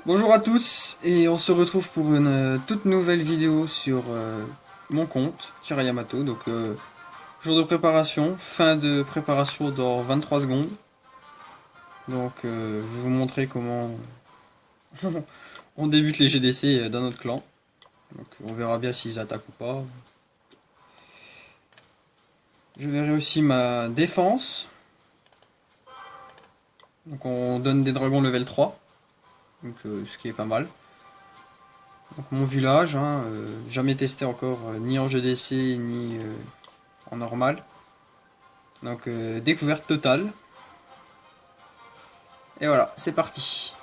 Bonjour à tous et on se retrouve pour une toute nouvelle vidéo sur mon compte Kira Yamato. Donc jour de préparation, fin de préparation dans 23 secondes. Donc je vais vous montrer comment on débute les GDC dans notre clan. Donc on verra bien s'ils attaquent ou pas. Je verrai aussi ma défense. Donc on donne des dragons level 3. Donc ce qui est pas mal. Donc mon village, jamais testé encore ni en GDC ni en normal. Donc découverte totale. Et voilà, c'est parti.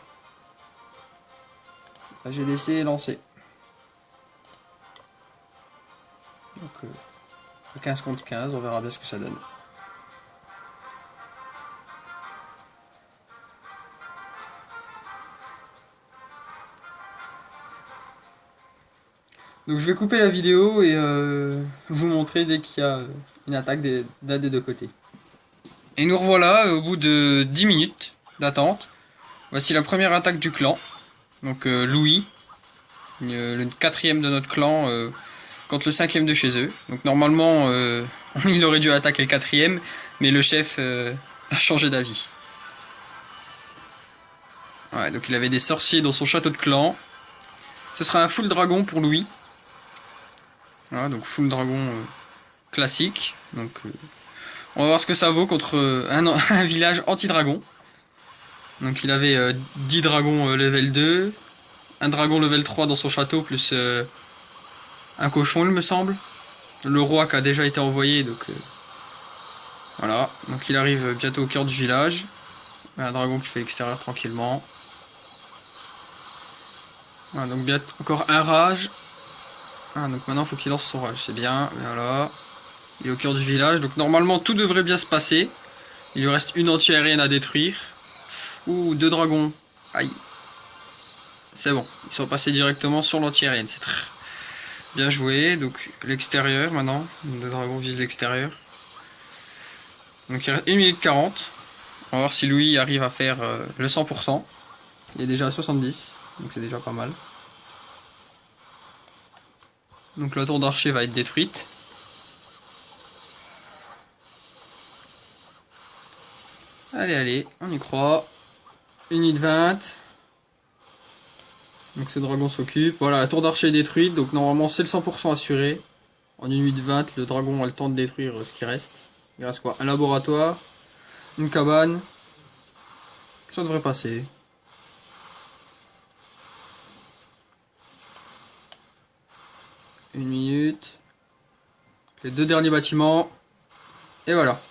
La GDC est lancée. Donc 15 contre 15, on verra bien ce que ça donne. Donc je vais couper la vidéo et vous montrer dès qu'il y a une attaque d'un des deux côtés. Et nous revoilà au bout de 10 minutes d'attente. Voici la première attaque du clan. Donc Louis, le quatrième de notre clan, contre le cinquième de chez eux. Donc normalement, il aurait dû attaquer le quatrième, mais le chef a changé d'avis. Ouais, donc il avait des sorciers dans son château de clan. Ce sera un full dragon pour Louis. Voilà, donc full dragon classique. Donc on va voir ce que ça vaut contre un village anti-dragon. Donc il avait 10 dragons level 2, un dragon level 3 dans son château, plus un cochon il me semble. Le roi qui a déjà été envoyé, donc voilà. Donc il arrive bientôt au cœur du village. Un dragon qui fait l'extérieur tranquillement. Voilà, donc bien encore un rage. Ah, donc maintenant il faut qu'il lance son rage, c'est bien, voilà. Il est au cœur du village, donc normalement tout devrait bien se passer. Il lui reste une anti-aérienne à détruire. Ouh, deux dragons. Aïe. C'est bon, ils sont passés directement sur l'anti-aérienne, c'est très bien joué. Donc l'extérieur maintenant, le dragon vise l'extérieur. Donc il reste 1 minute 40. On va voir si Louis arrive à faire le 100%. Il est déjà à 70, donc c'est déjà pas mal. Donc la tour d'archer va être détruite. Allez, allez, on y croit. 1 minute 20. Donc ce dragon s'occupe. Voilà, la tour d'archer est détruite. Donc normalement c'est le 100% assuré. En 1 minute 20, le dragon a le temps de détruire ce qui reste. Il reste quoi? Un laboratoire. Une cabane. Ça devrait passer. Une minute. Les deux derniers bâtiments. Et voilà.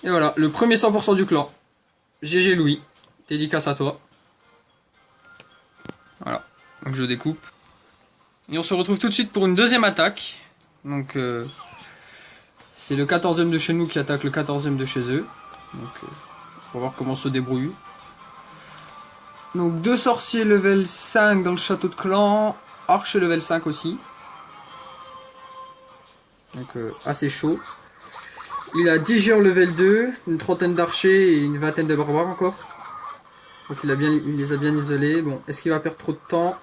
Et voilà, le premier 100% du clan. GG Louis. Dédicace à toi. Voilà. Donc je découpe. Et on se retrouve tout de suite pour une deuxième attaque. Donc c'est le 14e de chez nous qui attaque le 14e de chez eux. Donc on va voir comment on se débrouille. Donc deux sorciers level 5 dans le château de clan. Archer level 5 aussi. Donc assez chaud. Il a 10 géants level 2, une trentaine d'archers et une vingtaine de barbares encore. Donc il les a bien isolés. Bon, est-ce qu'il va perdre trop de temps?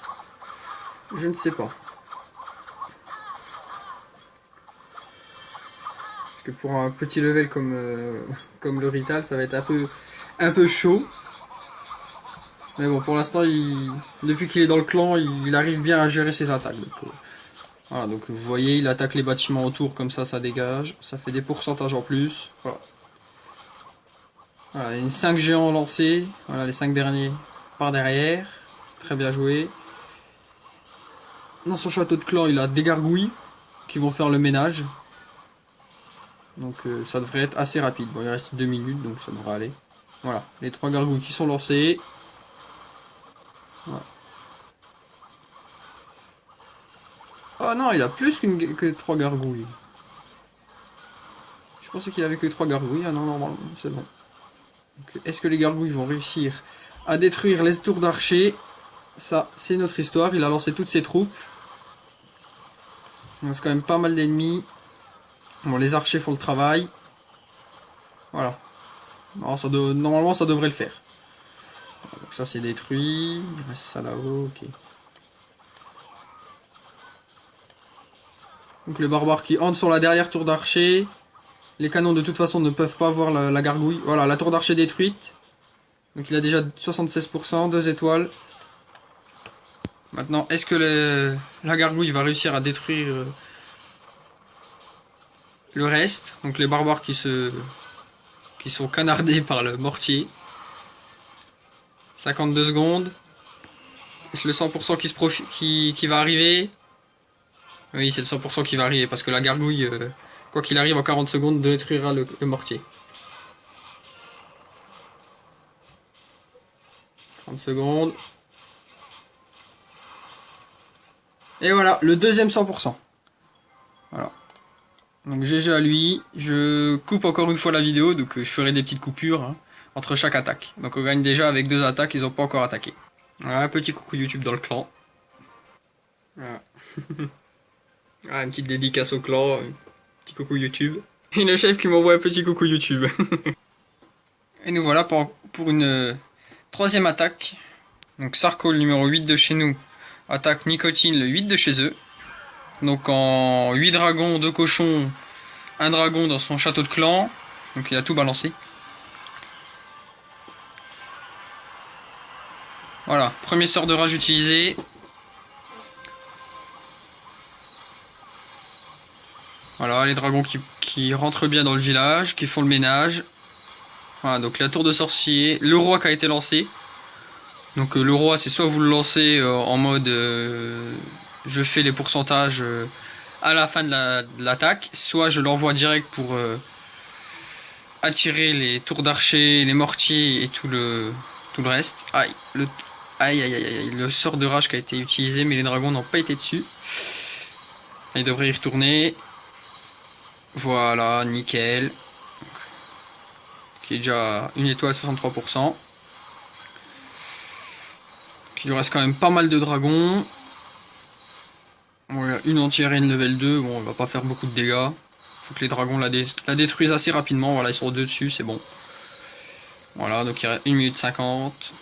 Je ne sais pas. Parce que pour un petit level comme le Rital, ça va être un peu chaud. Mais bon, pour l'instant, depuis qu'il est dans le clan, il arrive bien à gérer ses attaques. Donc, voilà, donc vous voyez, il attaque les bâtiments autour, comme ça dégage. Ça fait des pourcentages en plus. Voilà. Voilà, il y a 5 géants lancés. Voilà, les 5 derniers par derrière. Très bien joué. Dans son château de clan, il a des gargouilles qui vont faire le ménage. Donc ça devrait être assez rapide. Bon, il reste 2 minutes, donc ça devrait aller. Voilà, les 3 gargouilles qui sont lancées. Voilà. Oh non, il a plus que 3 gargouilles. Je pensais qu'il avait que 3 gargouilles. Ah non, normalement, c'est bon. Est-ce que les gargouilles vont réussir à détruire les tours d'archer? Ça, c'est une autre histoire. Il a lancé toutes ses troupes. Il reste quand même pas mal d'ennemis. Bon, les archers font le travail. Voilà. Alors, normalement, ça devrait le faire. Donc ça c'est détruit. Il reste ça là-haut, ok. Donc les barbares qui entrent sur la dernière tour d'archer. Les canons de toute façon ne peuvent pas voir la gargouille. Voilà, la tour d'archer détruite. Donc il a déjà 76%, 2 étoiles. Maintenant, est-ce que la gargouille va réussir à détruire le reste? Donc les barbares qui sont canardés par le mortier. 52 secondes. Est-ce le 100% qui va arriver? Oui, c'est le 100% qui va arriver parce que la gargouille, quoi qu'il arrive en 40 secondes, détruira le mortier. 30 secondes. Et voilà, le deuxième 100%. Voilà. Donc GG à lui. Je coupe encore une fois la vidéo, donc je ferai des petites coupures hein, entre chaque attaque. Donc on gagne déjà avec 2 attaques, ils n'ont pas encore attaqué. Voilà, petit coucou YouTube dans le clan. Voilà. Ah, une petite dédicace au clan, petit coucou YouTube. Et le chef qui m'envoie un petit coucou YouTube. Et nous voilà pour une troisième attaque. Donc Sarko, le numéro 8 de chez nous, attaque Nicotine, le 8 de chez eux. Donc en 8 dragons, 2 cochons, 1 dragon dans son château de clan. Donc il a tout balancé. Voilà, premier sort de rage utilisé. Voilà, les dragons qui rentrent bien dans le village, qui font le ménage. Voilà, donc la tour de sorcier, le roi qui a été lancé. Donc le roi, c'est soit vous le lancez en mode je fais les pourcentages à la fin de l'attaque, soit je l'envoie direct pour attirer les tours d'archer, les mortiers et tout le reste. Aïe, le sort de rage qui a été utilisé, mais les dragons n'ont pas été dessus. Il devrait y retourner. Voilà, nickel. Qui est déjà une étoile 63%. Il lui reste quand même pas mal de dragons. Voilà, une entière et une level 2. Bon, elle va pas faire beaucoup de dégâts. Faut que les dragons la détruisent assez rapidement. Voilà, ils sont deux dessus, c'est bon. Voilà, donc il reste 1 minute 50.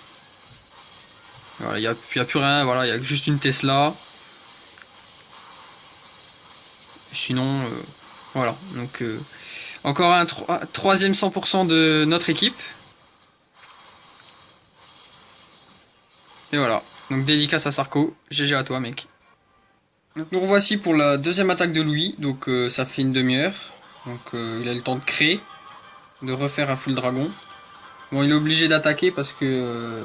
Voilà, il n'y a plus rien. Voilà, il y a juste une Tesla. Sinon, voilà. Donc, encore un troisième 100% de notre équipe. Et voilà. Donc, dédicace à Sarko. GG à toi, mec. Donc, nous revoici pour la deuxième attaque de Louis. Donc, ça fait une demi-heure. Donc, il a le temps de créer, de refaire un full dragon. Bon, il est obligé d'attaquer parce que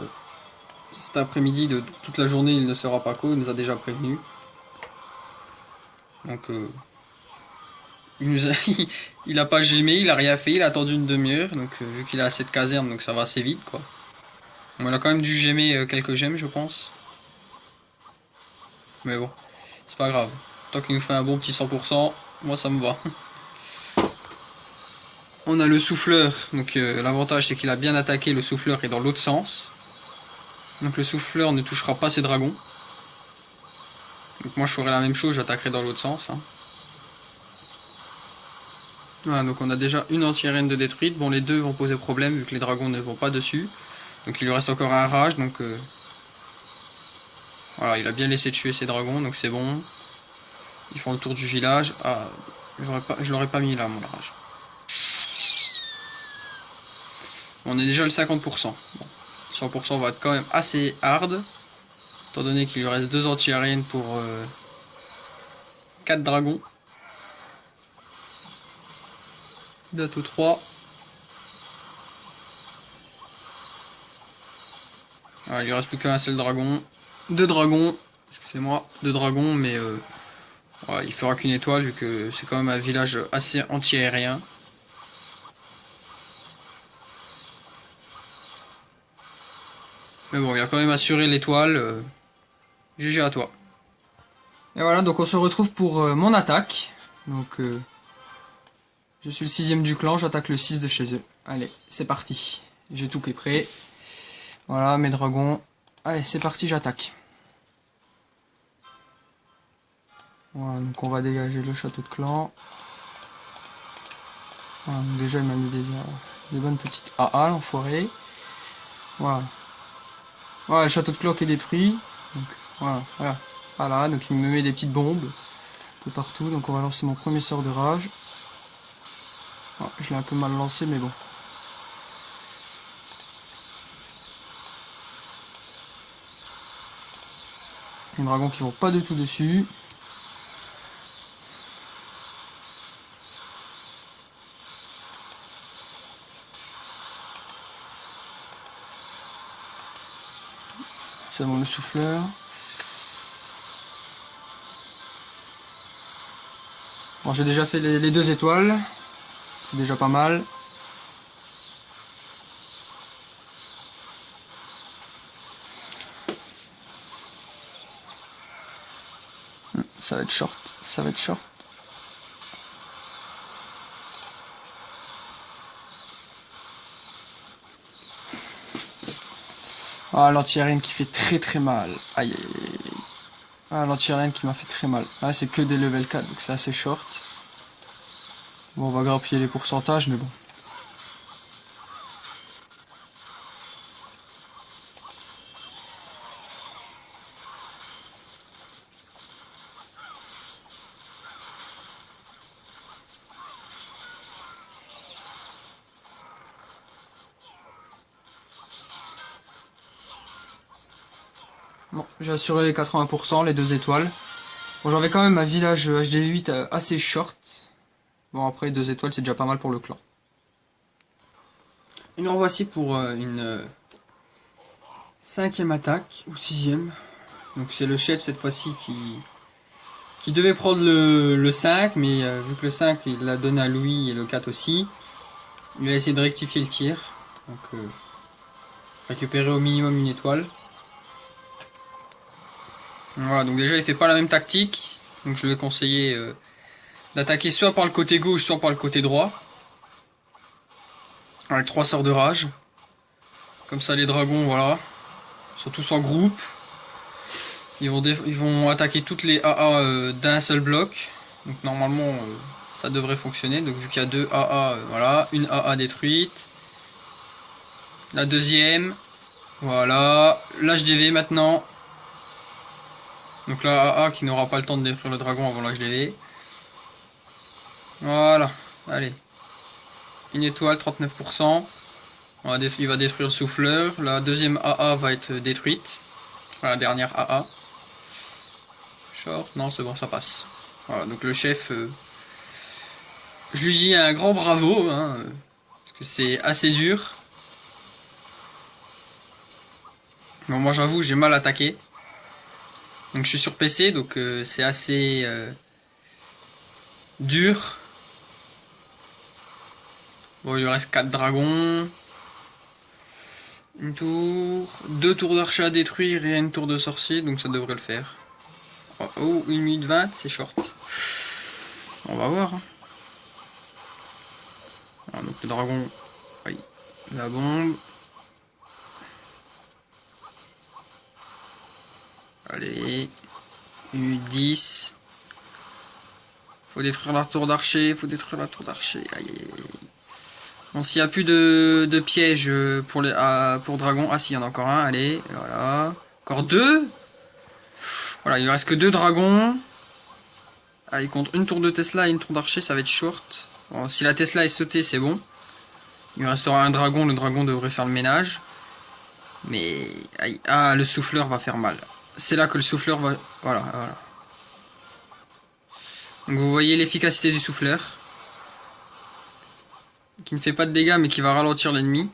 cet après-midi, de toute la journée, il ne sera pas co. Il nous a déjà prévenu. Donc, il a pas gémé, il a rien fait, il a attendu une demi-heure. Donc, vu qu'il a assez de casernes, donc ça va assez vite, quoi. Bon, il a quand même dû gémer quelques gemmes, je pense. Mais bon, c'est pas grave. Tant qu'il nous fait un bon petit 100%, moi ça me va. On a le souffleur, donc l'avantage c'est qu'il a bien attaqué, le souffleur est dans l'autre sens. Donc le souffleur ne touchera pas ses dragons. Donc moi je ferai la même chose, j'attaquerai dans l'autre sens. Hein. Voilà, donc on a déjà une entière reine de détruite. Bon, les deux vont poser problème vu que les dragons ne vont pas dessus. Donc il lui reste encore un rage, donc voilà, il a bien laissé tuer ses dragons, donc c'est bon. Ils font le tour du village. Ah, je l'aurais pas mis là, mon rage. On est déjà le 50%. Bon, 100% va être quand même assez hard. Étant donné qu'il lui reste 2 anti-aériennes pour 4 dragons. Bientôt 3. Ah, il lui reste plus qu'un seul dragon. 2 dragons. Excusez-moi, 2 dragons, mais ouais, il fera qu'une étoile vu que c'est quand même un village assez anti-aérien. Mais bon, il a quand même assuré l'étoile. GG à toi. Et voilà, donc on se retrouve pour mon attaque. Donc je suis le 6ème du clan, j'attaque le 6 de chez eux. Allez, c'est parti. J'ai tout qui est prêt. Voilà, mes dragons. Allez, c'est parti, j'attaque. Voilà, donc on va dégager le château de clan. Voilà, donc déjà il m'a mis des bonnes petites AA, l'enfoiré. Voilà. Voilà, le château de cloque est détruit. Donc voilà. Donc il me met des petites bombes un peu partout. Donc on va lancer mon premier sort de rage. Oh, je l'ai un peu mal lancé, mais bon. Les dragons qui vont pas du tout dessus. C'est bon, le souffleur. Bon, j'ai déjà fait les 2 étoiles. C'est déjà pas mal. Ça va être short. Ça va être short. Ah, l'anti-aérienne qui fait très mal. Aïe aïe aïe. Ah, l'anti-aérienne qui m'a fait très mal. Ah, c'est que des level 4, donc c'est assez short. Bon, on va grappiller les pourcentages, mais bon. Bon, j'ai assuré les 80%, les 2 étoiles. Bon, j'avais quand même un village HD8 assez short. Bon, après, 2 étoiles, c'est déjà pas mal pour le clan. Et nous revoici pour une 5e attaque, ou 6e. Donc c'est le chef cette fois-ci qui devait prendre le 5, mais vu que le 5 il l'a donné à Louis et le 4 aussi, il va essayer de rectifier le tir. Donc récupérer au minimum une étoile. Voilà, donc déjà il fait pas la même tactique, donc je lui ai conseillé d'attaquer soit par le côté gauche, soit par le côté droit. Avec 3 sorts de rage. Comme ça les dragons, voilà, sont tous en groupe. Ils vont attaquer toutes les AA d'un seul bloc. Donc normalement ça devrait fonctionner. Donc vu qu'il y a 2 AA, voilà, une AA détruite. La deuxième, voilà, l'HDV maintenant. Donc la AA qui n'aura pas le temps de détruire le dragon avant l'HDV. Voilà, allez. Une étoile, 39%. Il va détruire le souffleur. La deuxième AA va être détruite. Voilà, la dernière AA. Short, non c'est bon, ça passe. Voilà, donc le chef, je lui dis un grand bravo, hein, parce que c'est assez dur. Bon, moi j'avoue, j'ai mal attaqué. Donc je suis sur PC, donc c'est assez dur. Bon, il lui reste 4 dragons. Une tour, 2 tours d'archer à détruire et une tour de sorcier, donc ça devrait le faire. Oh, 1 minute 20, c'est short. On va voir. Hein. Alors, donc le dragon, oui, la bombe. Allez, 1 minute 10. Faut détruire la tour d'archer, faut détruire la tour d'archer. Aïe, aïe, aïe. Bon, s'il n'y a plus de pièges pour dragon. Ah si, il y en a encore un, allez, voilà. Encore 2. Voilà, il ne reste que 2 dragons. Ah, il compte une tour de Tesla et une tour d'archer, ça va être short. Bon, si la Tesla est sautée, c'est bon. Il restera un dragon, le dragon devrait faire le ménage. Mais... Aïe, ah, le souffleur va faire mal. C'est là que le souffleur va... Voilà. Donc vous voyez l'efficacité du souffleur. Qui ne fait pas de dégâts, mais qui va ralentir l'ennemi.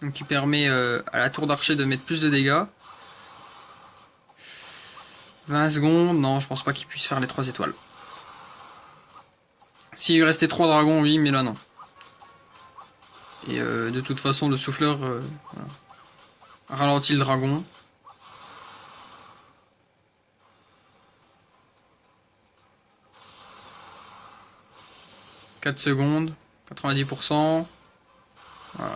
Donc qui permet à la tour d'archer de mettre plus de dégâts. 20 secondes, non, je pense pas qu'il puisse faire les 3 étoiles. S'il lui restait 3 dragons, oui, mais là non. Et de toute façon, le souffleur voilà, ralentit le dragon. « 4 secondes, 90%. Voilà.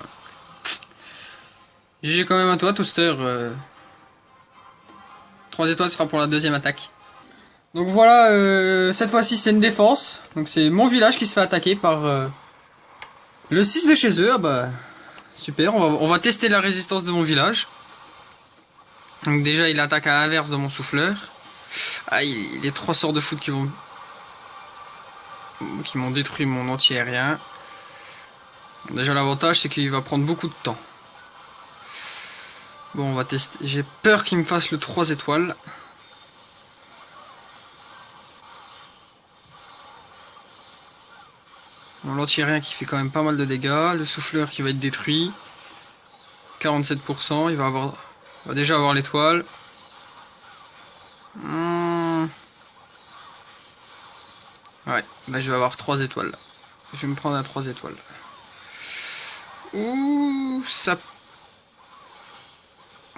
GG quand même à toi, Toaster. 3 étoiles sera pour la deuxième attaque. Donc voilà, cette fois-ci c'est une défense. Donc c'est mon village qui se fait attaquer par le 6 de chez eux. Ah bah, Super, on va tester la résistance de mon village. Donc déjà il attaque à l'inverse de mon souffleur. Ah, il y a 3 sorts de foot qui m'ont détruit mon anti-aérien. Déjà l'avantage c'est qu'il va prendre beaucoup de temps. Bon, on va tester. J'ai peur qu'il me fasse le 3 étoiles. Bon, l'anti-aérien qui fait quand même pas mal de dégâts. Le souffleur qui va être détruit. 47%, il va déjà avoir l'étoile. Ouais, bah je vais avoir 3 étoiles. Je vais me prendre à 3 étoiles. Ouh, ça...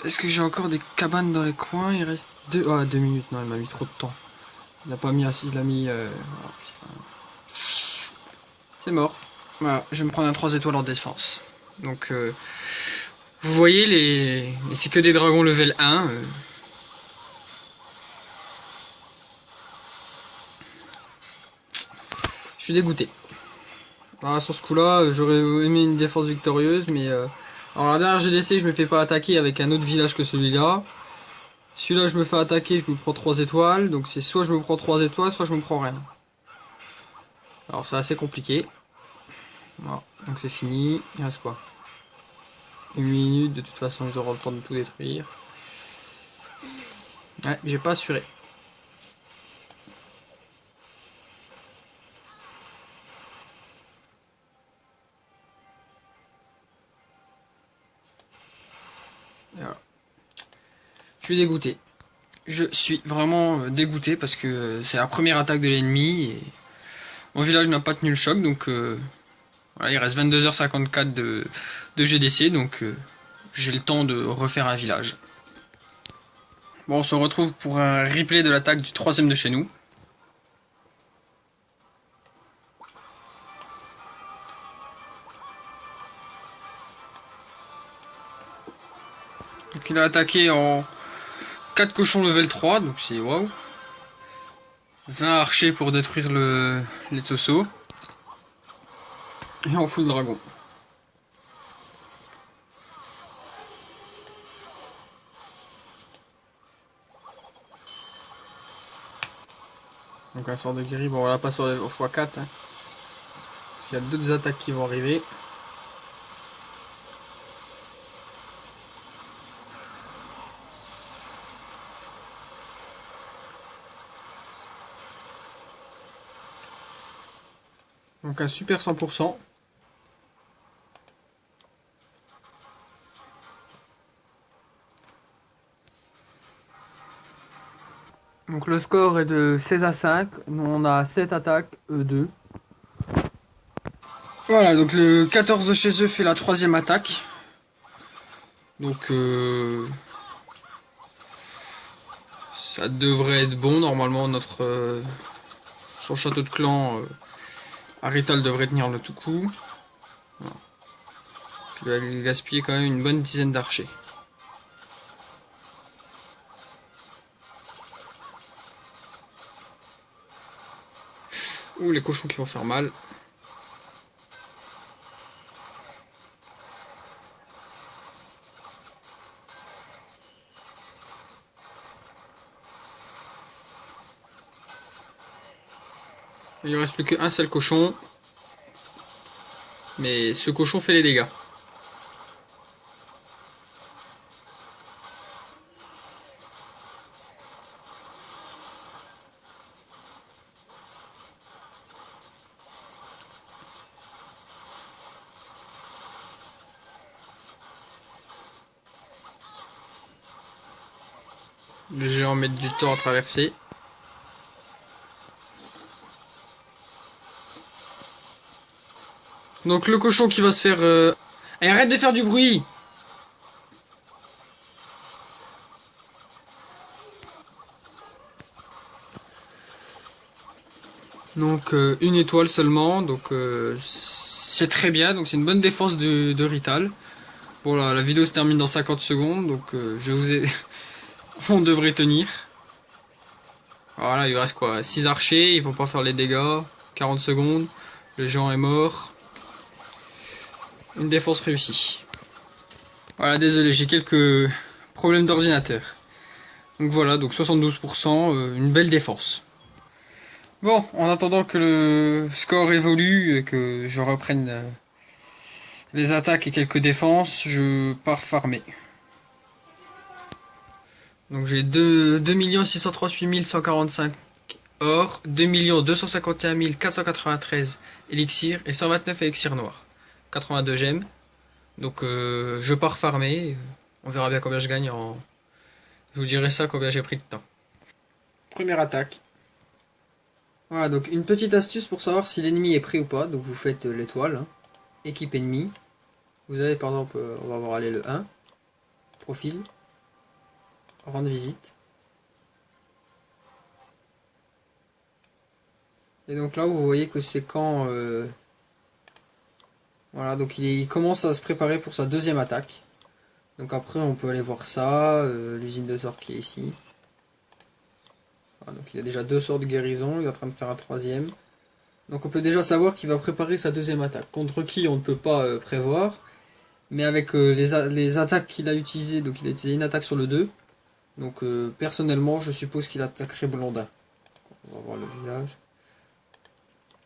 Est-ce que j'ai encore des cabanes dans les coins? Il reste 2... Ah, 2 minutes, non, il m'a mis trop de temps. Il n'a pas mis assez, il a mis... Oh, c'est mort. Voilà, je vais me prendre un 3 étoiles en défense. Donc, vous voyez, c'est que des dragons level 1. Je suis dégoûté. Ah, sur ce coup-là, j'aurais aimé une défense victorieuse, mais... Alors la dernière GDC, je me fais pas attaquer avec un autre village que celui-là. Celui-là, je me fais attaquer, je me prends 3 étoiles. Donc c'est soit je me prends 3 étoiles, soit je me prends rien. Alors c'est assez compliqué. Voilà, donc c'est fini. Il reste quoi? 1 minute, de toute façon ils auront le temps de tout détruire. Ouais, j'ai pas assuré. Voilà. Je suis dégoûté. Je suis vraiment dégoûté parce que c'est la première attaque de l'ennemi et mon village n'a pas tenu le choc, donc voilà, il reste 22h54 de GDC, donc j'ai le temps de refaire un village. Bon, on se retrouve pour un replay de l'attaque du 3ème de chez nous. Donc il a attaqué en 4 cochons level 3, donc c'est waouh. 20 archers pour détruire les Tsoso. Et on fout le dragon. Donc un sort de guéri, bon on va pas sur au x4. Hein. Parce qu'il y a d'autres attaques qui vont arriver. Donc un super 100%. Donc le score est de 16 à 5. Nous on a 7 attaques, eux 2. Voilà, donc le 14 de chez eux fait la 3ème attaque. Donc ça devrait être bon. Normalement son château de clan Arital devrait tenir le tout coup. Voilà. Il va lui gaspiller quand même une bonne dizaine d'archers. Ouh, les cochons qui vont faire mal. Il ne reste plus qu'un seul cochon. Mais ce cochon fait les dégâts. Les géants mettent du temps à traverser. Donc le cochon qui va se faire... Allez, arrête de faire du bruit! Donc une étoile seulement, donc c'est très bien, donc c'est une bonne défense de Rital. Bon la vidéo se termine dans 50 secondes, donc je vous ai... On devrait tenir. Voilà, il reste quoi? 6 archers, ils vont pas faire les dégâts. 40 secondes, le géant est mort. Une défense réussie. Voilà, désolé, j'ai quelques problèmes d'ordinateur. Donc voilà, donc 72%, une belle défense. Bon, en attendant que le score évolue et que je reprenne les attaques et quelques défenses, je pars farmer. Donc j'ai 2 638 145 or, 2 251 493 élixirs et 129 élixirs noirs. 82 gemmes. Donc je pars farmer. On verra bien combien je gagne en... Je vous dirai ça combien j'ai pris de temps. Première attaque. Voilà, donc une petite astuce pour savoir si l'ennemi est prêt ou pas. Donc vous faites l'étoile. Hein. Équipe ennemie. Vous avez par exemple, on va voir aller le 1. Profil. Rendre visite. Et donc là vous voyez que c'est quand... Voilà, donc il commence à se préparer pour sa deuxième attaque. Donc après on peut aller voir ça, l'usine de sort qui est ici. Voilà, donc il a déjà 2 sorts de guérison, il est en train de faire un troisième. Donc on peut déjà savoir qu'il va préparer sa deuxième attaque. Contre qui on ne peut pas prévoir. Mais avec les attaques qu'il a utilisées, donc il a utilisé une attaque sur le 2. Donc personnellement je suppose qu'il attaquerait Blondin. On va voir le village.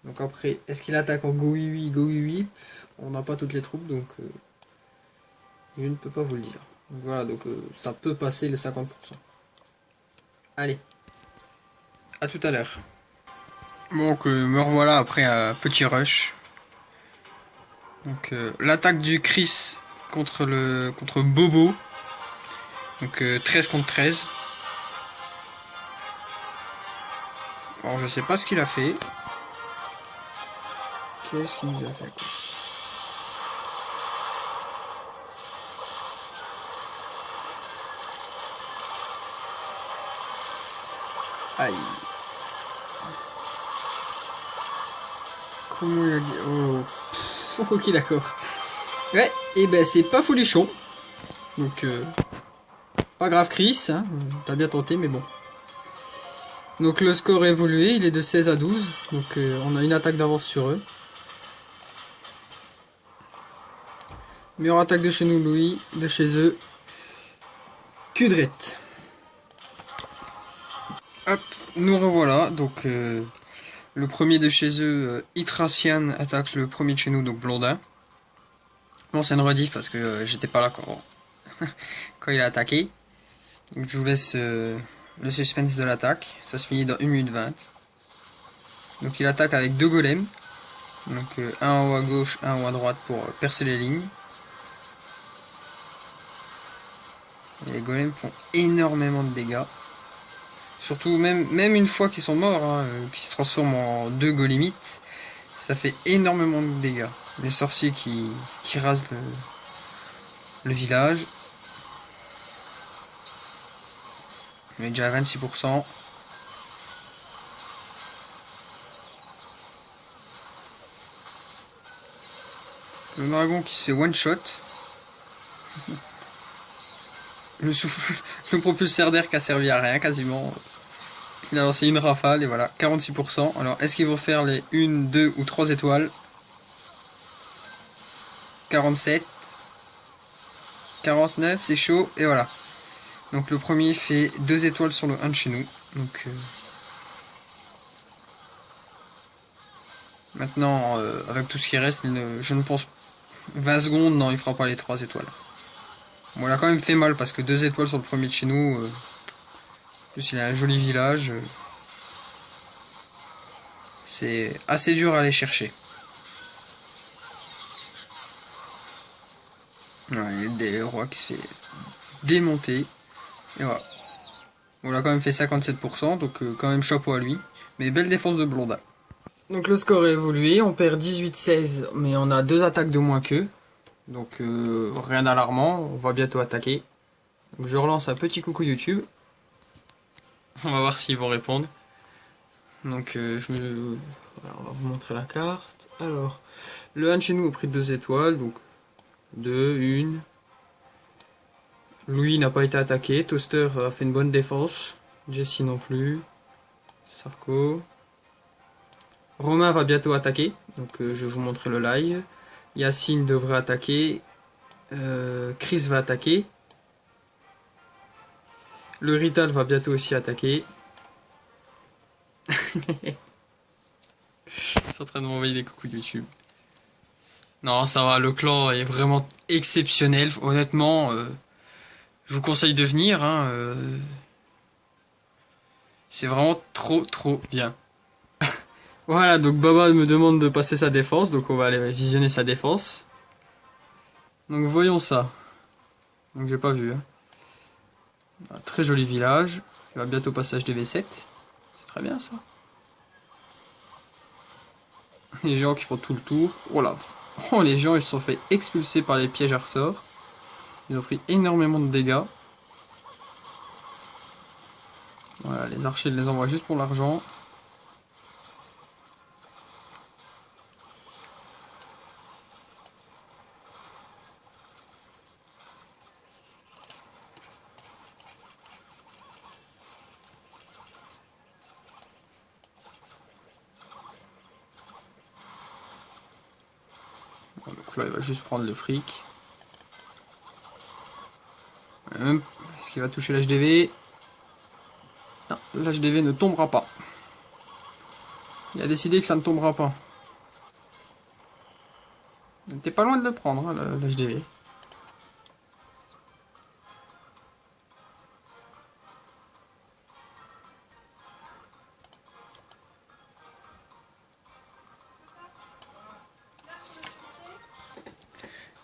Donc après, est-ce qu'il attaque en go oui go oui? On n'a pas toutes les troupes donc je ne peux pas vous le dire. Donc voilà, donc ça peut passer les 50%. Allez, à tout à l'heure. Donc me revoilà après un petit rush. Donc l'attaque du Chris contre Bobo. Donc 13 contre 13. Alors je sais pas ce qu'il a fait. Qu'est-ce qu'il nous a fait quoi? Aïe. Comment il a dit? Oh. Ok d'accord. Ouais, et ben c'est pas folichon. Donc pas grave Chris, hein. T'as bien tenté mais bon. Donc le score a évolué, il est de 16 à 12. Donc on a une attaque d'avance sur eux. Meilleure attaque de chez nous Louis, de chez eux. Kudret. Hop, nous revoilà. Donc le premier de chez eux, Itracian, attaque le premier de chez nous, donc Blondin. Bon c'est une rediff parce que j'étais pas là quand il a attaqué. Donc je vous laisse le suspense de l'attaque. Ça se finit dans 1 minute 20. Donc il attaque avec 2 golems. Donc un en haut à gauche, un en haut à droite pour percer les lignes. Et les golems font énormément de dégâts. Surtout même une fois qu'ils sont morts, hein, qui se transforment en 2 golemites, ça fait énormément de dégâts. Les sorciers qui rasent le village. On est déjà à 26%. Le dragon qui se fait one shot. Le souffle, le propulseur d'air qui a servi à rien quasiment. Il a lancé une rafale et voilà, 46%. Alors est-ce qu'ils vont faire les 1, 2 ou 3 étoiles? 47. 49, c'est chaud et voilà. Donc le premier fait 2 étoiles sur le 1 de chez nous. Donc maintenant avec tout ce qui reste, je ne pense 20 secondes, non il fera pas les 3 étoiles. Bon il a quand même fait mal parce que 2 étoiles sur le premier de chez nous. En plus il a un joli village. C'est assez dur à aller chercher. Ouais, il y a des rois qui se fait démonter. Et voilà. On a quand même fait 57%, donc quand même chapeau à lui. Mais belle défense de Blondin. Donc le score a évolué, on perd 18-16, mais on a 2 attaques de moins qu'eux. Donc rien d'alarmant, on va bientôt attaquer. Donc je relance un petit coucou YouTube. On va voir s'ils vont répondre. Donc on va vous montrer la carte. Alors, le 1 de chez nous a pris 2 étoiles, donc 2, 1. Louis n'a pas été attaqué, Toaster a fait une bonne défense, Jessie non plus, Sarko. Romain va bientôt attaquer, donc je vais vous montrer le live. Yacine devrait attaquer, Chris va attaquer. Le Rital va bientôt aussi attaquer. Ils sont en train de m'envoyer des coucous de YouTube. Non, ça va, le clan est vraiment exceptionnel. Honnêtement, je vous conseille de venir. Hein, c'est vraiment trop bien. Voilà, donc Baba me demande de passer sa défense. Donc on va aller visionner sa défense. Donc voyons ça. Donc j'ai pas vu. Hein. Un très joli village. Il va bientôt passer HDV7. C'est très bien ça. Les géants qui font tout le tour. Oh là. Oh, les gens ils se sont fait expulser par les pièges à ressort. Ils ont pris énormément de dégâts. Voilà, les archers ils les envoient juste pour l'argent. Donc là il va juste prendre le fric. Est-ce qu'il va toucher l'HDV? Non, l'HDV ne tombera pas. Il a décidé que ça ne tombera pas. T'es pas loin de le prendre, hein, l'HDV.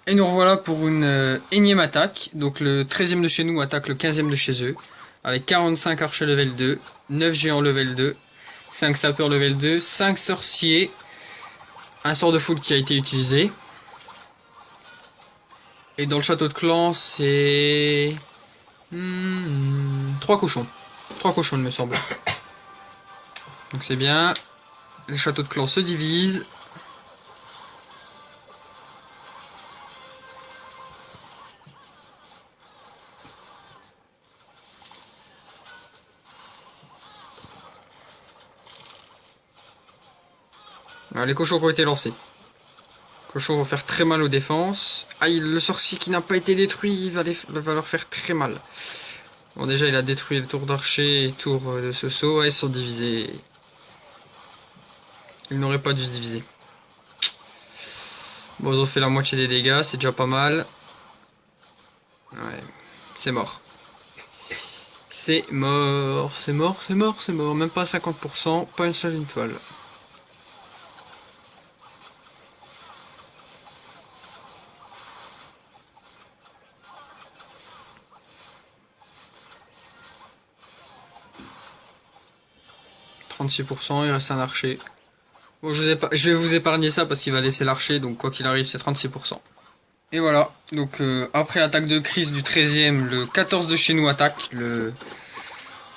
Et nous revoilà pour une énième attaque. Donc le 13e de chez nous attaque le 15e de chez eux. Avec 45 archers level 2, 9 géants level 2, 5 sapeurs level 2, 5 sorciers, un sort de foudre qui a été utilisé. Et dans le château de clan, c'est... 3 cochons. 3 cochons, il me semble. Donc c'est bien. Les châteaux de clan se divisent. Alors, les cochons qui ont été lancés. Les cochons vont faire très mal aux défenses. Ah, le sorcier qui n'a pas été détruit, il va leur faire très mal. Bon, déjà, il a détruit le tour d'archer et le tour de ce saut. Ouais, ils sont divisés. Ils n'auraient pas dû se diviser. Bon, ils ont fait la moitié des dégâts, c'est déjà pas mal. Ouais, c'est mort. C'est mort, c'est mort, c'est mort, c'est mort. Même pas 50%, pas une seule étoile. Il reste un archer. Bon, je vais vous épargner ça parce qu'il va laisser l'archer, donc quoi qu'il arrive, c'est 36%. Et voilà, donc après l'attaque de crise du 13e, le 14 de chez nous attaque le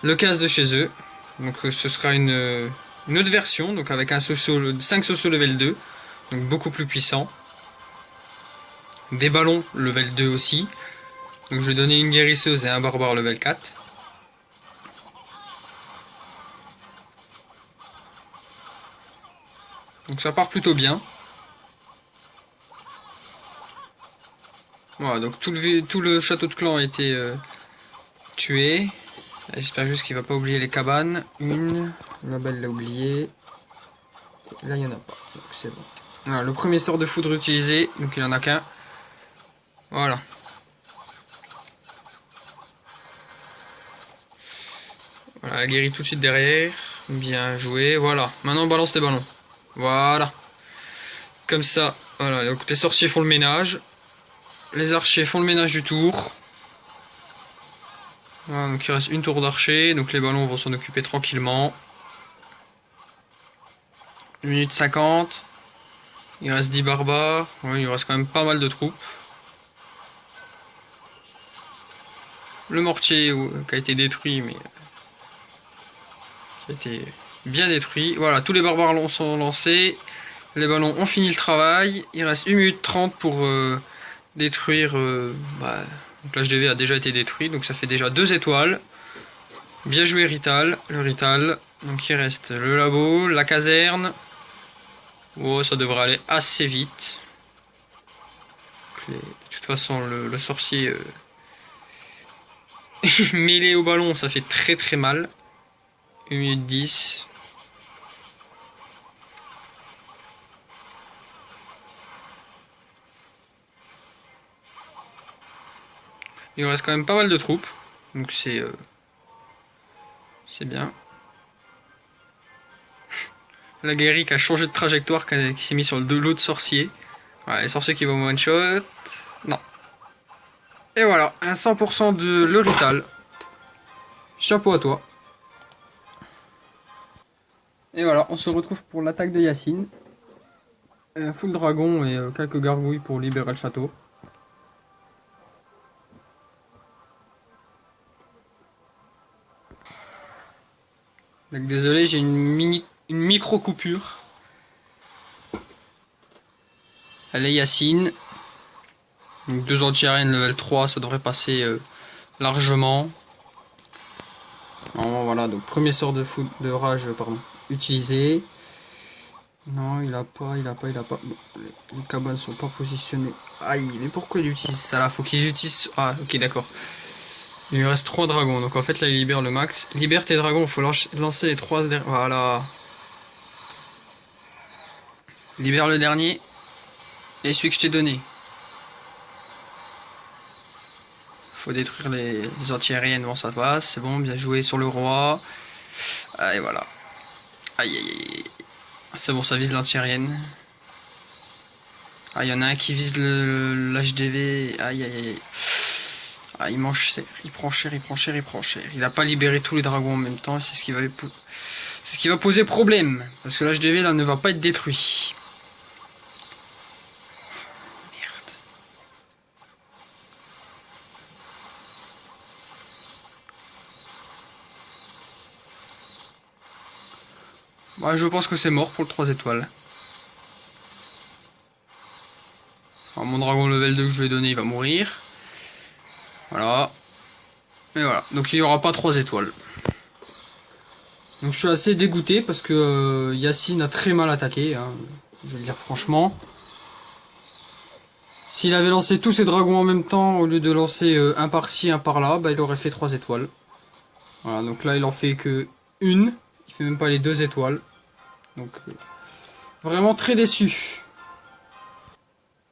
15 de chez eux. Donc ce sera une autre version, donc avec un 5 socio level 2, donc beaucoup plus puissant. Des ballons level 2 aussi. Donc je vais donner une guérisseuse et un barbare level 4. Donc ça part plutôt bien. Voilà, donc tout le château de clan a été tué. J'espère juste qu'il va pas oublier les cabanes. Une, la belle l'a oublié. Là il n'y en a pas, donc c'est bon. Voilà, le premier sort de foudre utilisé, donc il en a qu'un. Voilà. Voilà, elle guérit tout de suite derrière. Bien joué, voilà. Maintenant on balance les ballons. Voilà. Comme ça, voilà. Donc les sorciers font le ménage. Les archers font le ménage du tour. Voilà, donc il reste une tour d'archer. Donc les ballons vont s'en occuper tranquillement. 1 minute 50. Il reste 10 barbares. Ouais, il reste quand même pas mal de troupes. Le mortier qui a été détruit, mais qui a été bien détruit. Voilà, tous les barbares sont lancés. Les ballons ont fini le travail. Il reste 1 minute 30 pour détruire. Donc l'HDV a déjà été détruit, donc ça fait déjà 2 étoiles. Bien joué Rital, le Rital. Donc il reste le labo, la caserne. Oh, ça devrait aller assez vite. Donc de toute façon, le sorcier mêlé au ballon, ça fait très très mal. 1 minute 10. Il reste quand même pas mal de troupes. Donc c'est bien. La guerrier a changé de trajectoire, qui s'est mis sur l'autre sorcier. Voilà, les sorciers qui vont one shot. Non. Et voilà, un 100% de l'Eurital. Chapeau à toi. Et voilà, on se retrouve pour l'attaque de Yacine. Un full dragon et quelques gargouilles pour libérer le château. Donc désolé, j'ai une micro coupure. Allez Yacine. Donc 2 anti-aériennes level 3, ça devrait passer largement. Alors, voilà, donc premier sort de rage, pardon, utilisé. Non, il a pas. Bon, les cabanes sont pas positionnées. Aïe, mais pourquoi il utilise ça là? Faut qu'il utilise. Ah, ok, d'accord. Il lui reste 3 dragons, donc en fait là il libère le max. Libère tes dragons, faut lancer les 3 derniers. Voilà. Libère le dernier. Et celui que je t'ai donné. Faut détruire les anti-aériennes, bon ça passe, c'est bon, bien joué sur le roi. Et voilà. Aïe aïe aïe. C'est bon, ça vise l'anti-aérienne. Ah, il y en a un qui vise l'HDV. Aïe aïe aïe. Ah, il mange cher, il prend cher. Il a pas libéré tous les dragons en même temps, c'est ce qui va poser problème. Parce que l'HDV là ne va pas être détruit. Ouais, je pense que c'est mort pour le 3 étoiles. Alors, mon dragon level 2 que je lui ai donné, il va mourir. Voilà. Et voilà. Donc il n'y aura pas 3 étoiles. Donc je suis assez dégoûté parce que Yacine a très mal attaqué. Hein, je vais le dire franchement. S'il avait lancé tous ses dragons en même temps, au lieu de lancer un par-ci, un par-là, bah, il aurait fait 3 étoiles. Voilà, donc là il en fait que une. Il fait même pas les 2 étoiles. Donc vraiment très déçu.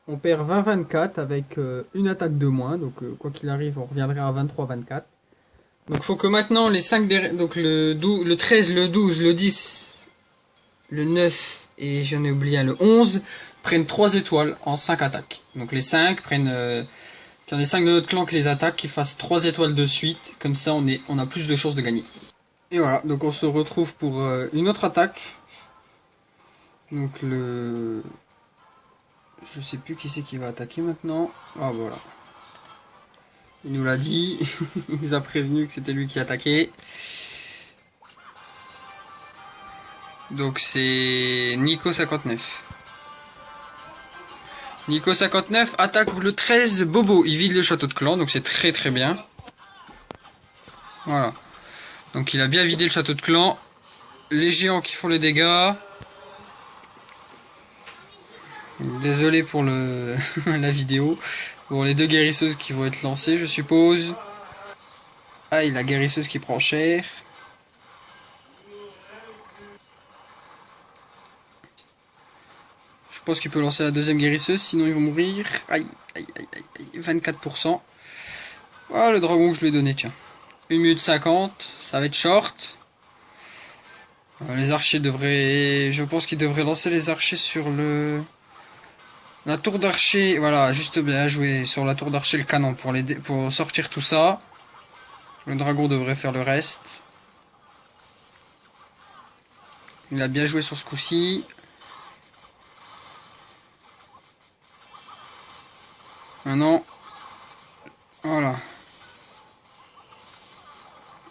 On perd 20-24 avec une attaque de moins. Donc quoi qu'il arrive, on reviendrait à 23-24. Donc faut que maintenant les 5 donc le 13, le 12, le 10, le 9 et j'en ai oublié un, le 11 prennent 3 étoiles en 5 attaques. Donc les 5 prennent qu'il y en ait 5 de notre clan qui les attaquent, qui fassent 3 étoiles de suite, comme ça on a plus de chances de gagner. Et voilà, donc on se retrouve pour une autre attaque. Donc je sais plus qui c'est qui va attaquer maintenant. Ah voilà. Il nous l'a dit. Il nous a prévenu que c'était lui qui attaquait. Donc c'est Nico 59. Nico 59 attaque le 13 Bobo. Il vide le château de clan, donc c'est très très bien. Voilà. Donc il a bien vidé le château de clan. Les géants qui font les dégâts. Désolé pour la vidéo. Bon, les 2 guérisseuses qui vont être lancées, je suppose. Ah, et la guérisseuse qui prend cher. Je pense qu'il peut lancer la 2e guérisseuse, sinon ils vont mourir. Aïe, aïe, aïe, aïe, 24%. Voilà le dragon que je lui ai donné, tiens. 1 minute 50, ça va être short. Les archers devraient... Je pense qu'ils devraient lancer les archers sur la tour d'archer. Voilà, juste bien joué sur la tour d'archer, le canon pour sortir tout ça. Le dragon devrait faire le reste. Il a bien joué sur ce coup-ci. Maintenant, voilà.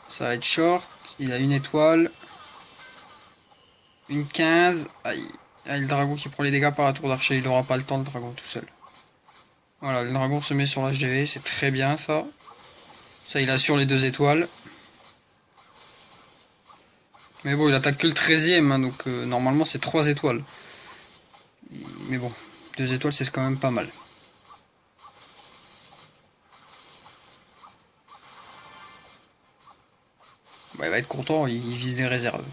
Ça va être short. Il a une étoile. Une 15. Aïe. Aïe, le dragon qui prend les dégâts par la tour d'archer. Il n'aura pas le temps, le dragon, tout seul. Voilà, le dragon se met sur l'HDV. C'est très bien, ça. Ça, il assure les 2 étoiles. Mais bon, il attaque que le 13e. Hein, donc, normalement, c'est 3 étoiles. Mais bon, 2 étoiles, c'est quand même pas mal. Bah, il va être content, il vise des réserves. «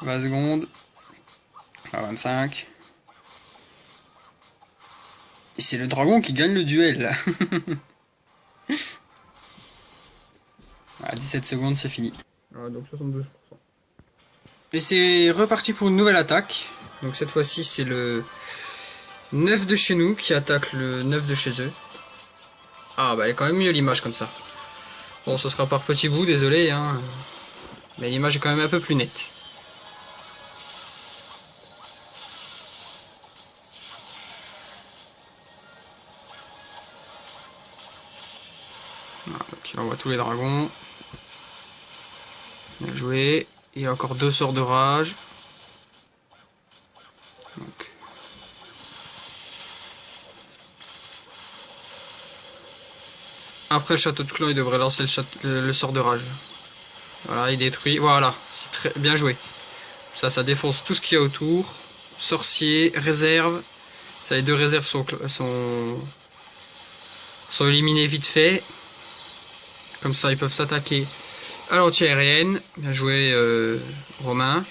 20 secondes. À 25. Et c'est le dragon qui gagne le duel là. À 17 secondes, c'est fini. Voilà, donc 72%. Et c'est reparti pour une nouvelle attaque. Donc cette fois-ci, c'est le 9 de chez nous qui attaque le 9 de chez eux. Ah bah elle est quand même mieux l'image comme ça. Bon, ce sera par petits bouts, désolé, hein. Mais l'image est quand même un peu plus nette. Voilà, donc il envoie tous les dragons. Bien joué. Il y a encore 2 sorts de rage. Donc. Après le château de clan, il devrait lancer le sort de rage. Voilà, il détruit. Voilà, c'est très bien joué. Ça défonce tout ce qu'il y a autour. Sorcier, réserve. Ça, les 2 réserves sont éliminées vite fait. Comme ça, ils peuvent s'attaquer à l'anti-aérienne. Bien joué, Romain.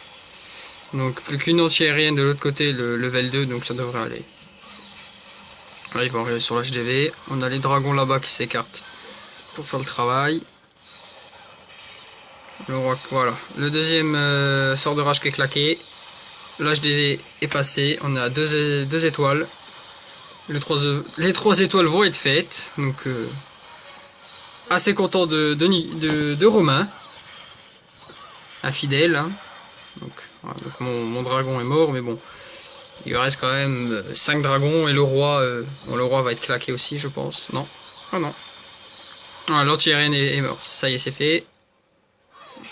Donc, plus qu'une anti-aérienne de l'autre côté, le level 2, donc ça devrait aller. Là, ils vont arriver sur l'HDV. On a les dragons là-bas qui s'écartent pour faire le travail. Le roi, voilà. Le deuxième sort de rage qui est claqué. L'HDV est passé. On a 2 étoiles. Les 3 étoiles vont être faites. Donc, assez content de Romain. Infidèle. Hein. Donc, voilà, donc mon dragon est mort, mais bon. Il reste quand même 5 dragons et le roi. Bon, le roi va être claqué aussi, je pense. Non. Ah non. Ah, l'anti-aérienne est morte. Ça y est, c'est fait.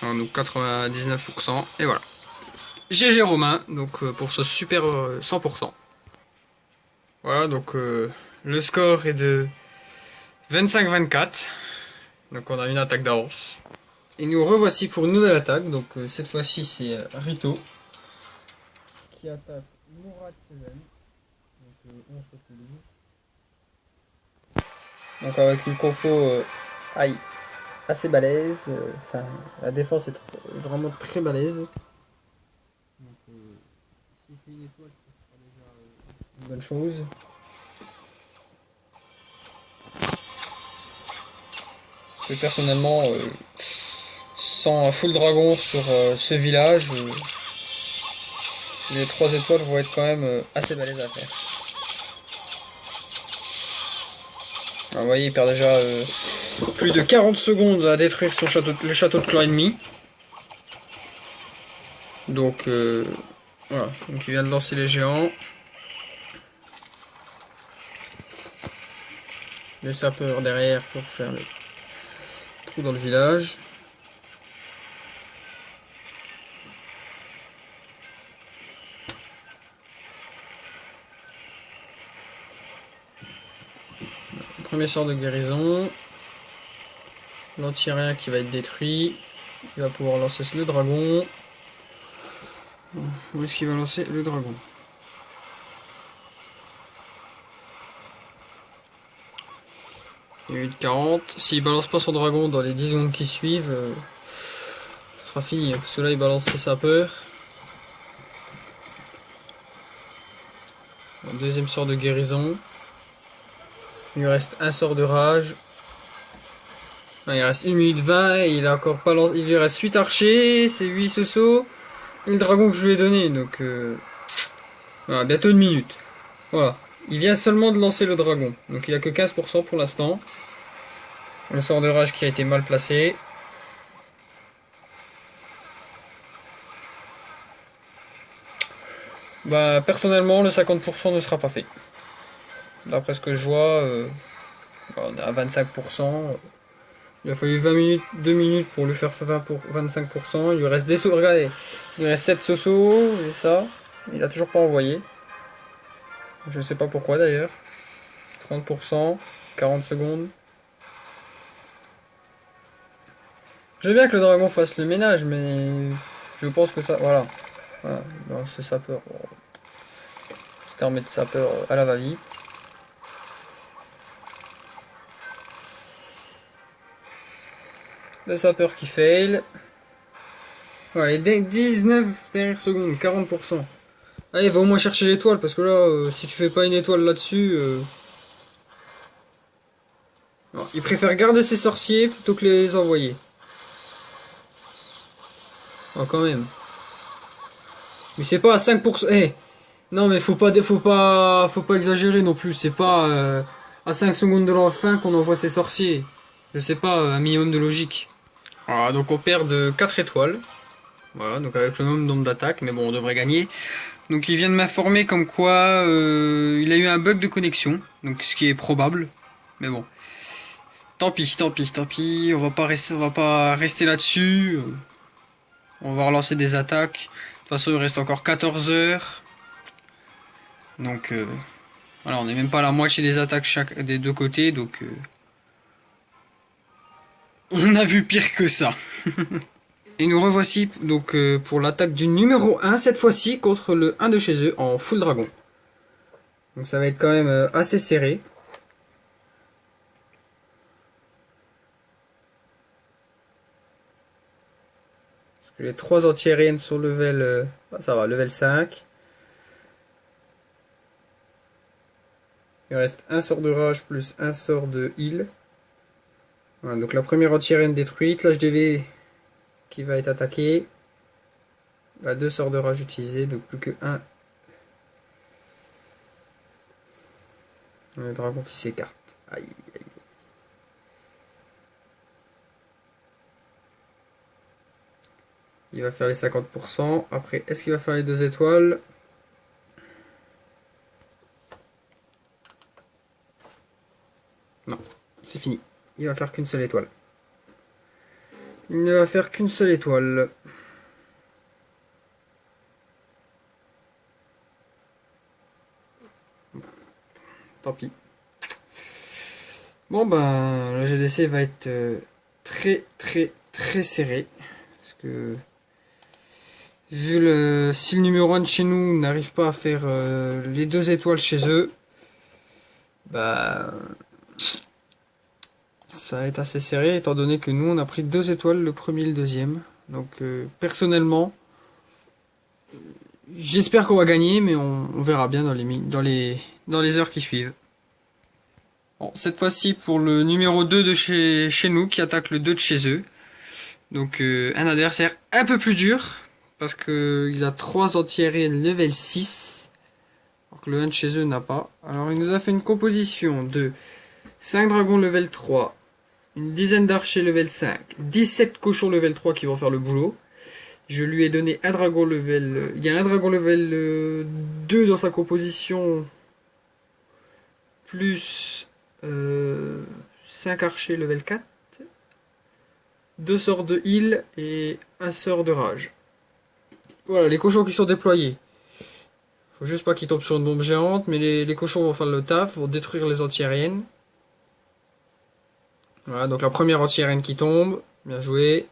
Donc 99%. Et voilà. GG Romain. Donc pour ce super 100%. Voilà, donc le score est de 25-24. Donc on a une attaque d'avance. Et nous revoici pour une nouvelle attaque. Donc cette fois-ci c'est Rito qui attaque Mourad Seven. Donc avec une compo assez balèze. Enfin, la défense est vraiment très balèze. Donc s'il fait une étoile, ce sera déjà une bonne chose. Et personnellement, sans un full dragon sur ce village, les 3 étoiles vont être quand même assez balèzes à faire. Alors, vous voyez, il perd déjà plus de 40 secondes à détruire le château de clan ennemi. Donc voilà, donc il vient de lancer les géants. Les sapeurs derrière pour faire le trou dans le village. Premier sort de guérison. L'anti-aérien qui va être détruit. Il va pouvoir lancer le dragon. Où est-ce qu'il va lancer le dragon? Il y a eu de 40. S'il balance pas son dragon dans les 10 secondes qui suivent, ce sera fini. Parce que là, il balance ses sapeurs. Deuxième sort de guérison. Il lui reste un sort de rage. Il reste 1 minute 20 et il a encore pas lancé. Il lui reste 8 archers, c'est 8 sosos. Et le dragon que je lui ai donné. Donc voilà, bientôt 1 minute. Voilà. Il vient seulement de lancer le dragon. Donc il a que 15% pour l'instant. Le sort de rage qui a été mal placé. Bah personnellement le 50% ne sera pas fait. D'après ce que je vois, on est à 25%. Il a fallu 20 minutes, 2 minutes pour lui faire 25%. Il lui reste des sauts. Regardez, il lui reste 7 sosos et ça. Il a toujours pas envoyé. Je sais pas pourquoi d'ailleurs. 30%, 40 secondes. Je veux bien que le dragon fasse le ménage, mais je pense que ça... Voilà. Voilà. Non, ce sapeur... Cette armée de sapeurs à la va-vite. Le sapeur qui fail. Ouais, 19 dernières secondes, 40%. Allez, va au moins chercher l'étoile, parce que là, si tu fais pas une étoile là-dessus... il préfère garder ses sorciers plutôt que les envoyer. Oh, quand même. Mais c'est pas à 5%. Eh, non, mais faut pas exagérer non plus. C'est pas à 5 secondes de la fin qu'on envoie ses sorciers. Je sais pas, un minimum de logique. Voilà, donc on perd de 4 étoiles. Voilà, donc avec le même nombre d'attaques, mais bon, on devrait gagner. Donc il vient de m'informer comme quoi il a eu un bug de connexion, donc ce qui est probable. Mais bon, tant pis, tant pis, tant pis. On va pas rester là-dessus. On va relancer des attaques. De toute façon, il reste encore 14 heures. Donc voilà, on n'est même pas à la moitié des attaques des deux côtés, donc on a vu pire que ça. Et nous revoici donc pour l'attaque du numéro 1, cette fois-ci contre le 1 de chez eux en full dragon. Donc ça va être quand même assez serré. Parce que les 3 anti-aériennes sont level... ça va, level 5. Il reste un sort de rage plus un sort de heal. Voilà, donc la première anti-aérienne détruite, l'HDV qui va être attaqué. Bah, 2 sorts de rage utilisés, donc plus que 1. Le dragon qui s'écarte. Aïe, aïe. Il va faire les 50%. Après, est-ce qu'il va faire les 2 étoiles? Non, c'est fini. Il va faire qu'une seule étoile. Il ne va faire qu'une seule étoile. Tant pis. Bon ben, le GDC va être très serré. Parce que si le numéro 1 de chez nous n'arrive pas à faire les 2 étoiles chez eux, bah ça va être assez serré étant donné que nous on a pris 2 étoiles, le premier et le deuxième. Donc personnellement, j'espère qu'on va gagner, mais on verra bien dans les heures qui suivent. Bon, cette fois-ci pour le numéro 2 de chez nous qui attaque le 2 de chez eux. Donc un adversaire un peu plus dur. Parce qu'il a 3 anti-aériennes level 6. Alors que le 1 de chez eux n'a pas. Alors il nous a fait une composition de 5 dragons level 3. Une dizaine d'archers level 5. 17 cochons level 3 qui vont faire le boulot. Je lui ai donné un dragon level... Il y a un dragon level 2 dans sa composition. Plus 5 archers level 4. 2 sorts de heal et un sort de rage. Voilà, les cochons qui sont déployés. Faut juste pas qu'ils tombent sur une bombe géante, mais les cochons vont faire le taf, vont détruire les anti-aériennes. Voilà, donc la première anti-aérienne qui tombe, bien joué.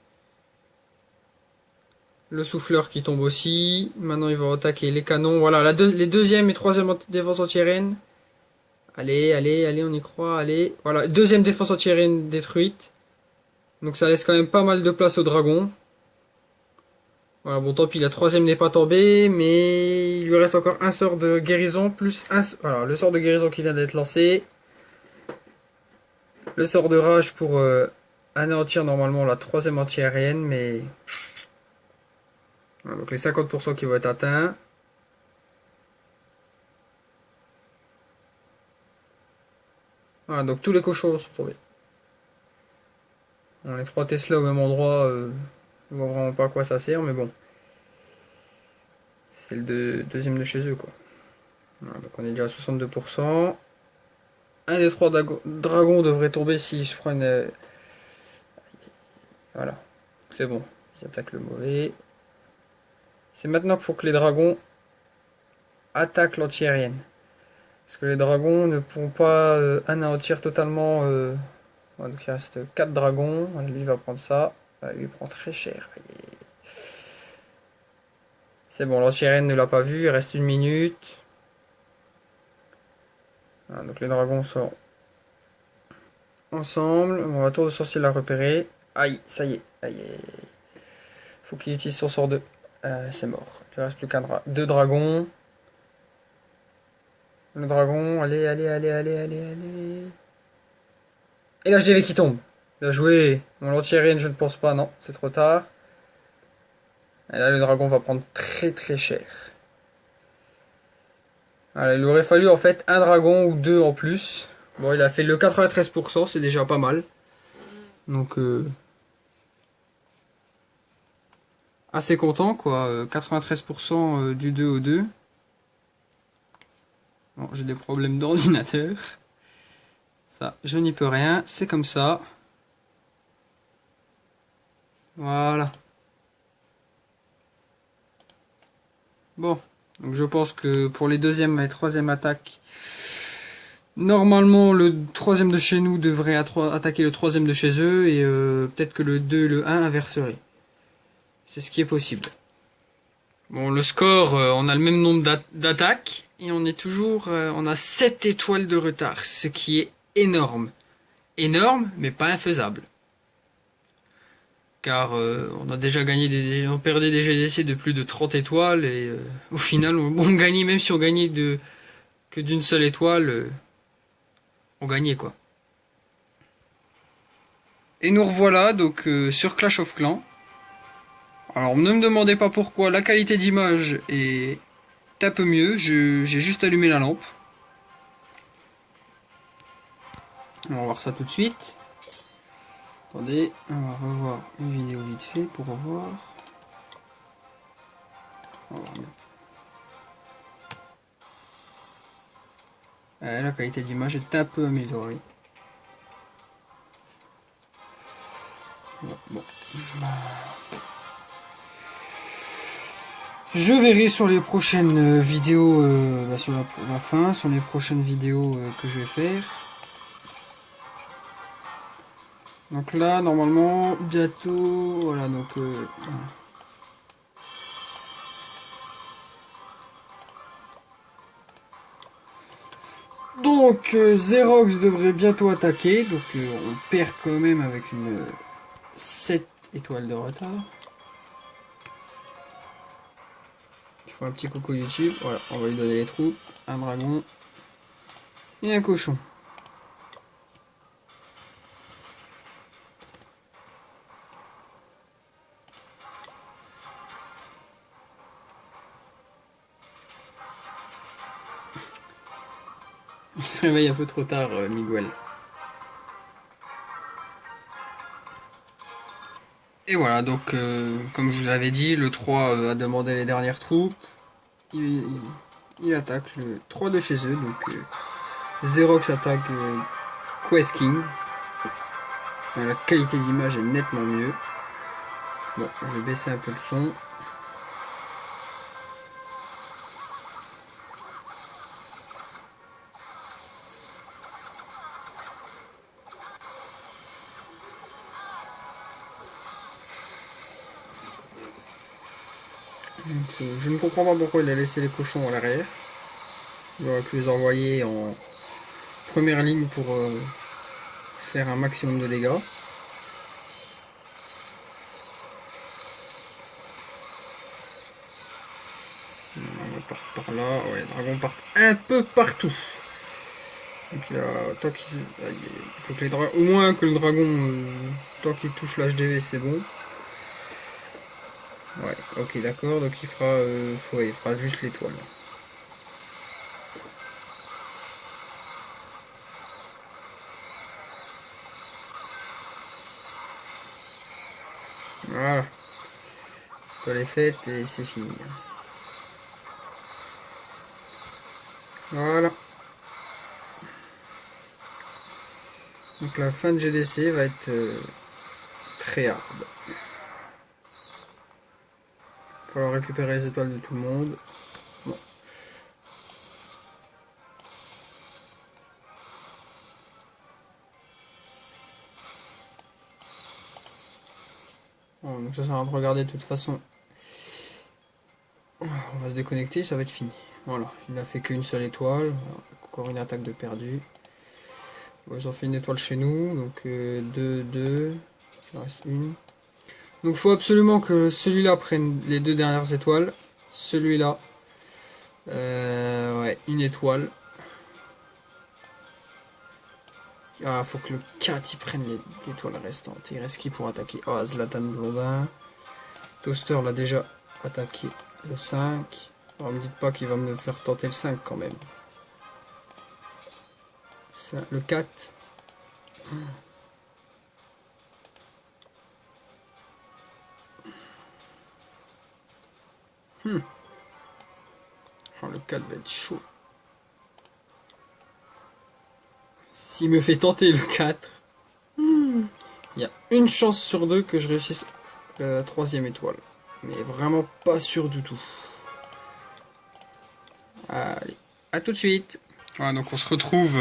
Le souffleur qui tombe aussi. Maintenant ils vont attaquer les canons. Voilà, les deuxième et troisième défense anti-aérienne. Allez, allez, allez, on y croit, allez. Voilà, deuxième défense anti-aérienne détruite. Donc ça laisse quand même pas mal de place au dragon. Voilà, bon tant pis, la troisième n'est pas tombée, mais il lui reste encore un sort de guérison, plus un... Voilà, le sort de guérison qui vient d'être lancé. Le sort de rage pour anéantir normalement la troisième anti-aérienne, mais... Voilà, donc les 50% qui vont être atteints. Voilà, donc tous les cochons sont tombés. Bon, les 3 Tesla au même endroit, je vois vraiment pas à quoi ça sert, mais bon. C'est le deuxième de chez eux, quoi. Voilà, donc on est déjà à 62%. Un des 3 dragons devrait tomber s'ils se prennent... Voilà, c'est bon. Ils attaquent le mauvais. C'est maintenant qu'il faut que les dragons attaquent l'anti-aérienne. Parce que les dragons ne pourront pas anéantir totalement... Voilà, donc il reste 4 dragons. Voilà, lui il va prendre ça. Ça lui prend très cher. C'est bon, l'anti-aérienne ne l'a pas vu, il reste 1 minute. Voilà, donc les dragons sont ensemble. On va tour de sorcier l'a repérer. Aïe, ça y est. Aïe, aïe, aïe. Faut qu'il utilise son sort de... c'est mort. Il ne reste plus qu'un deux dragons. Le dragon, allez, allez, allez, allez, allez, allez. Et l'HDV qui tombe. Bien joué. Mon l'anti-aérienne, je ne pense pas, non, c'est trop tard. Et là, le dragon va prendre très très cher. Voilà, il aurait fallu en fait un dragon ou deux en plus. Bon, il a fait le 93%, c'est déjà pas mal. Donc, assez content quoi. 93% du 2 au 2. Bon, j'ai des problèmes d'ordinateur. Ça, je n'y peux rien. C'est comme ça. Voilà. Bon. Donc je pense que pour les deuxième et troisième attaques, normalement le troisième de chez nous devrait attaquer le troisième de chez eux et peut-être que le 2 et le 1 inverseraient. C'est ce qui est possible. Bon, le score, on a le même nombre d'attaques et on est toujours, on a 7 étoiles de retard, ce qui est énorme. Énorme, mais pas infaisable. Car on a déjà gagné on perdait des GDC de plus de 30 étoiles et au final on gagnait, même si on gagnait que d'une seule étoile, on gagnait quoi. Et nous revoilà donc sur Clash of Clans. Alors ne me demandez pas pourquoi, la qualité d'image est un peu mieux, j'ai juste allumé la lampe. On va voir ça tout de suite. Attendez, on va revoir une vidéo vite fait pour voir. On va remettre. La qualité d'image est un peu améliorée. Bon. Je verrai sur les prochaines vidéos, sur la fin, sur les prochaines vidéos que je vais faire. Donc là, normalement, bientôt, voilà, donc... Donc, Xerox devrait bientôt attaquer, donc on perd quand même avec une 7 étoiles de retard. Il faut un petit coucou YouTube, voilà, on va lui donner les troupes, un dragon et un cochon. Il se réveille un peu trop tard, Miguel. Et voilà, donc comme je vous avais dit, le 3 a demandé les dernières troupes. Il attaque le 3 de chez eux, donc Xerox attaque Quest King. La qualité d'image est nettement mieux. Bon, je vais baisser un peu le son. Donc, je ne comprends pas pourquoi il a laissé les cochons à l'arrière. Il aurait pu les envoyer en première ligne pour faire un maximum de dégâts. On part par là, ouais, les dragons partent un peu partout. Donc il faut que les dragons, au moins que le dragon, tant qu'il touche l'HDV, c'est bon. Ouais, ok, d'accord, donc il fera juste l'étoile. Voilà. Elle est faite et c'est fini. Voilà. Donc la fin de GDC va être très hard. Il va falloir récupérer les étoiles de tout le monde. Bon. Bon, donc ça sert à rien de regarder de toute façon. On va se déconnecter, ça va être fini. Voilà, il n'a fait qu'une seule étoile. Encore une attaque de perdu. Bon, ils ont fait une étoile chez nous, donc 2, 2. Il en reste une. Donc il faut absolument que celui-là prenne les 2 dernières étoiles. Celui-là. Ouais, une étoile. Ah, faut que le 4 il prenne les étoiles restantes. Il reste qui pour attaquer? Oh, Zlatan Blondin. Toaster l'a déjà attaqué le 5. Alors, me dites pas qu'il va me faire tenter le 5 quand même. Ça, le 4. Oh, le 4 va être chaud. S'il me fait tenter le 4, il y a une chance sur 2 que je réussisse la 3e étoile. Mais vraiment pas sûr du tout. Allez, à tout de suite. Voilà, donc on se retrouve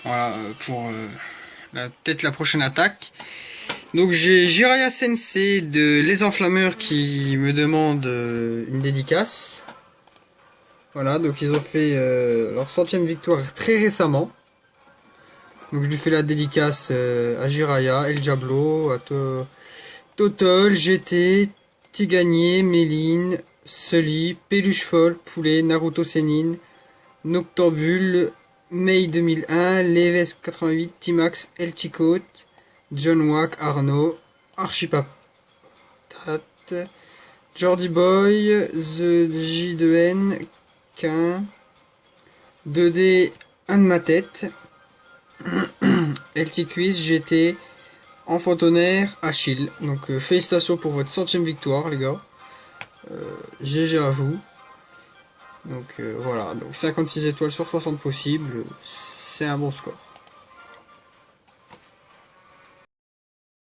voilà, pour peut-être la prochaine attaque. Donc j'ai Jiraiya Sensei de Les Enflammeurs qui me demande une dédicace. Voilà, donc ils ont fait leur 100e victoire très récemment. Donc je lui fais la dédicace à Jiraiya, El Diablo, à Totol, GT, Tigagné, Méline, Sully, Peluche Folle, Poulet, Naruto Senin, Noctambule, May 2001, Leves 88, Timax, El Ticote, John Wack, Arnaud, Archipapat, Jordi Boy, The J2N, Quin, 2D, un de ma tête, LT Quiz, GT, Enfant Tonnerre, Achille. Donc félicitations pour votre 100e victoire les gars. GG à vous. Donc voilà, donc 56 étoiles sur 60 possibles, c'est un bon score.